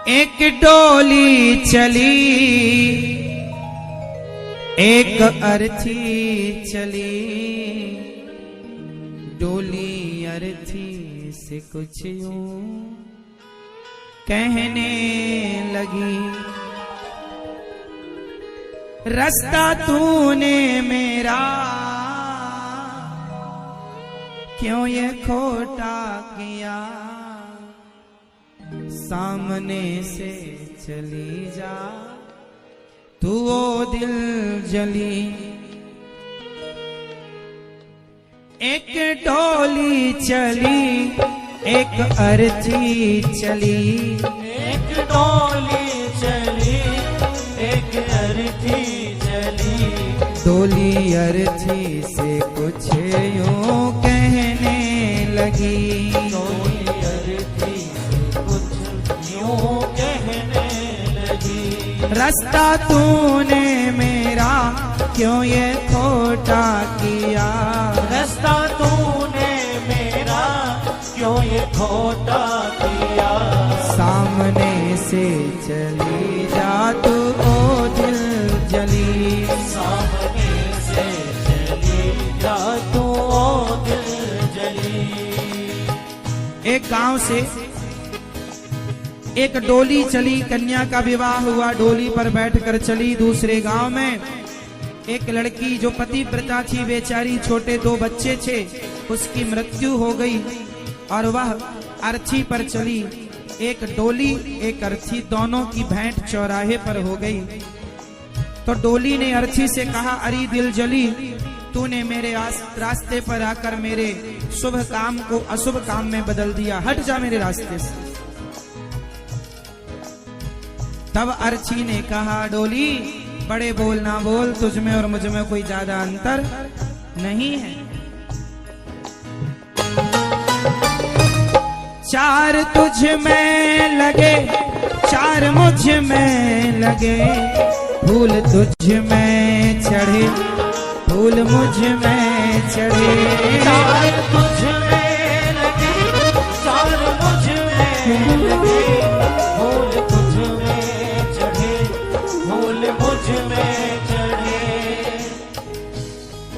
एक डोली चली, एक अर्थी चली, डोली अर्थी से कुछ यूं कहने लगी, रास्ता तूने मेरा क्यों ये खोटा किया, सामने से चली जा तू ओ दिल जली। एक डोली चली, एक अर्थी चली, एक डोली चली, एक अर्थी चली, डोली अर्थी से कुछ यूं कहने लगी, डोली अर्थी से कुछ यूं कहने लगी, रास्ता तूने मेरा क्यों ये खोटा किया, रास्ता तूने मेरा क्यों ये खोटा किया, सामने से चली जा तू ओ दिल जली, सामने से चली जा तू ओ दिल जली। एक गांव से एक डोली चली, कन्या का विवाह हुआ, डोली पर बैठकर चली। दूसरे गांव में एक लड़की जो पतिव्रता थी, बेचारी, छोटे 2 बच्चे थे, उसकी मृत्यु हो गई और वह अर्थी पर चली। एक डोली एक अर्थी दोनों की भेंट चौराहे पर हो गई। तो डोली ने अर्थी से कहा, अरे दिल जली, तूने मेरे रास्ते पर आकर मेरे शुभ काम को अशुभ काम में बदल दिया, हट जा मेरे रास्ते से। तब अर्थी ने कहा, डोली बड़े बोल ना बोल, तुझ में और मुझ में कोई ज्यादा अंतर नहीं है। 4 तुझ में लगे, 4 मुझ में लगे, फूल तुझ में चढ़े, फूल मुझ में चढ़े, 4 तुझ में लगे, 4 मुझ में लगे, फूल तुझ में चढ़े, फूल मुझ में चढ़े।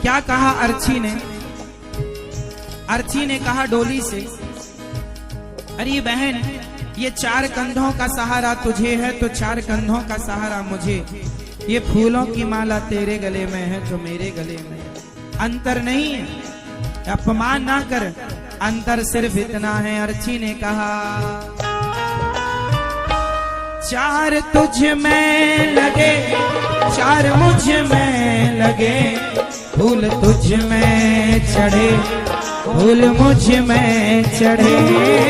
क्या कहा अर्थी ने? अर्थी ने कहा डोली से, अरे बहन, ये 4 कंधों का सहारा तुझे है तो 4 कंधों का सहारा मुझे, ये फूलों की माला तेरे गले में है तो मेरे गले में है, अंतर नहीं है, अपमान ना कर, अंतर सिर्फ इतना है। अर्थी ने कहा, 4 तुझ में लगे, 4 मुझ में लगे, फूल तुझ में चढ़े, फूल मुझ में चढ़े,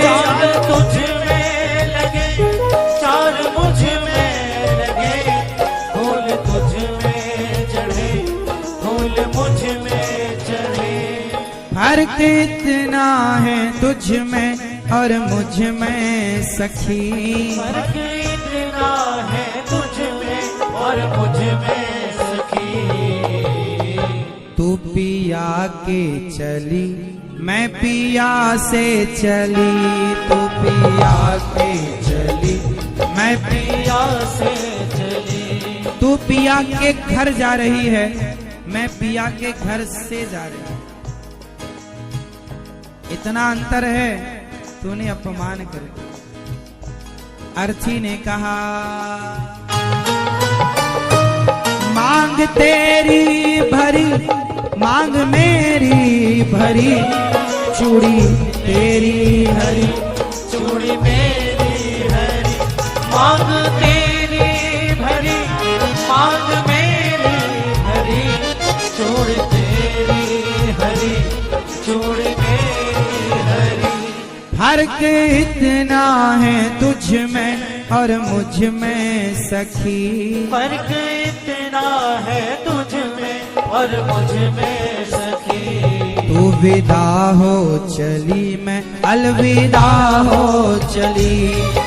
4 तुझ में लगे, 4 मुझ में लगे, फूल तुझ में चढ़े, फूल मुझ में चढ़े। फर्क इतना है तुझ में और मुझ में सखी, फर्क इतना है तुझ में और मुझ में सखी, तू पिया के चली, मैं पिया से चली, तू पिया के चली, मैं पिया से चली, तू पिया के घर जा रही है, मैं पिया के घर से जा रही हूं, इतना अंतर है, तूने अपमान कर दिया। अर्थी ने कहा, मांग तेरी भरी, मांग मेरी भरी, चूड़ी तेरी हरी, चूड़ी मेरी हरी, मांग तेरी भरी, मांग मेरी हरी, चूड़ी तेरी हरी, चूड़ी मेरी हरी। फर्क इतना है तुझ में और मुझ में सखी, फर्क इतना है तुझ में और मुझ में सखी, तू विदा हो चली, मैं अलविदा हो चली,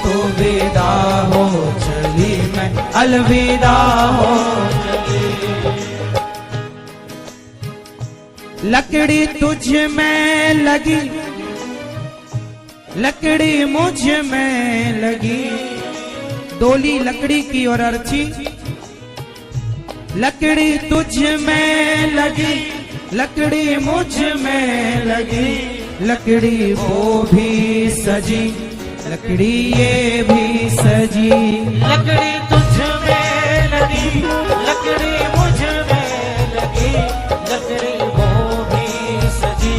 तू विदा हो चली, मैं अलविदा हो चली। लकड़ी तुझ में लगी, लकड़ी मुझ में लगी, डोली लकड़ी की और अर्ची, लकड़ी तुझ में लगी, लकड़ी मुझ में लगी, लकड़ी वो भी सजी, लकड़ी ये भी सजी। लकड़ी तुझ में लगी, लकड़ी मुझ में लगी, लकड़ी वो भी सजी,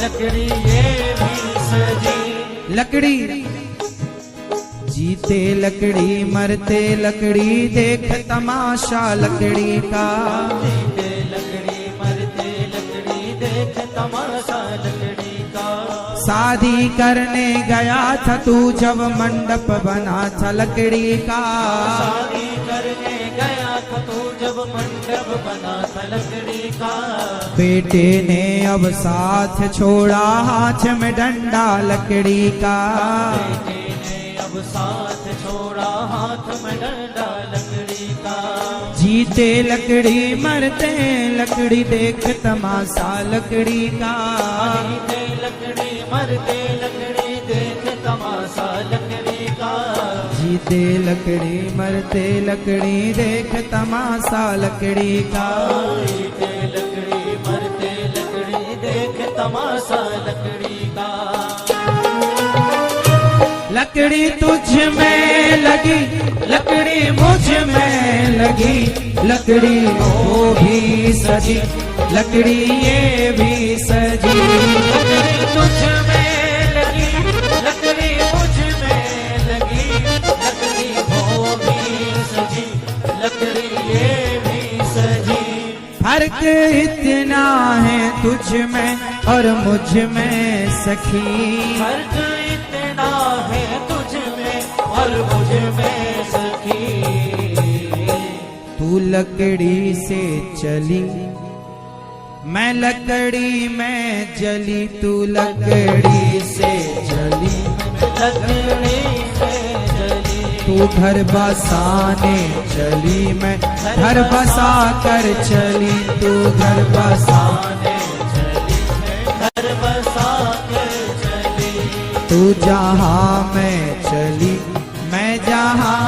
लकड़ी ये भी सजी। लकड़ी जीते लकड़ी मरते लकड़ी, देख तमाशा लकड़ी का। जीते लकड़ी मरते लकड़ी, देख तमाशा लकड़ी का। शादी करने गया था तू जब मंडप बना था लकड़ी का। शादी करने गया था तू जब मंडप बना था लकड़ी का। बेटे ने अब साथ छोड़ा, हाथ में डंडा लकड़ी का। बेटे ने अब साथ छोड़ा, हाथ में डंडा लकड़ी का। जीते लकड़ी मरते लकड़ी, देख तमाशा लकड़ी का। जीते लकड़ी मरते लकड़ी, देख तमाशा लकड़ी का। जीते लकड़ी मरते लकड़ी, देख तमाशा लकड़ी का। जीते लकड़ी मरते लकड़ी, देख तमाशा लकड़ी का। लकड़ी तुझ में लगी, लकड़ी मुझ में लगी, लकड़ी वो भी सजी, लकड़ी ये भी सजी। लकड़ी तुझ में लगी, लकड़ी मुझ में लगी, लकड़ी वो भी सजी, लकड़ी ये भी सजी। फर्क इतना है तुझ में और मुझ में सखी, फर्क इतना है तुझ में और मुझ में सखी। तू लकड़ी से चली मैं लकड़ी में जली, तू लकड़ी से जली लकड़ी से जली। तू घर बसाने चली मैं घर बसा कर चली, तू घर बसाने चली घर बसा कर चली। तू जहाँ मैं चली मैं जहाँ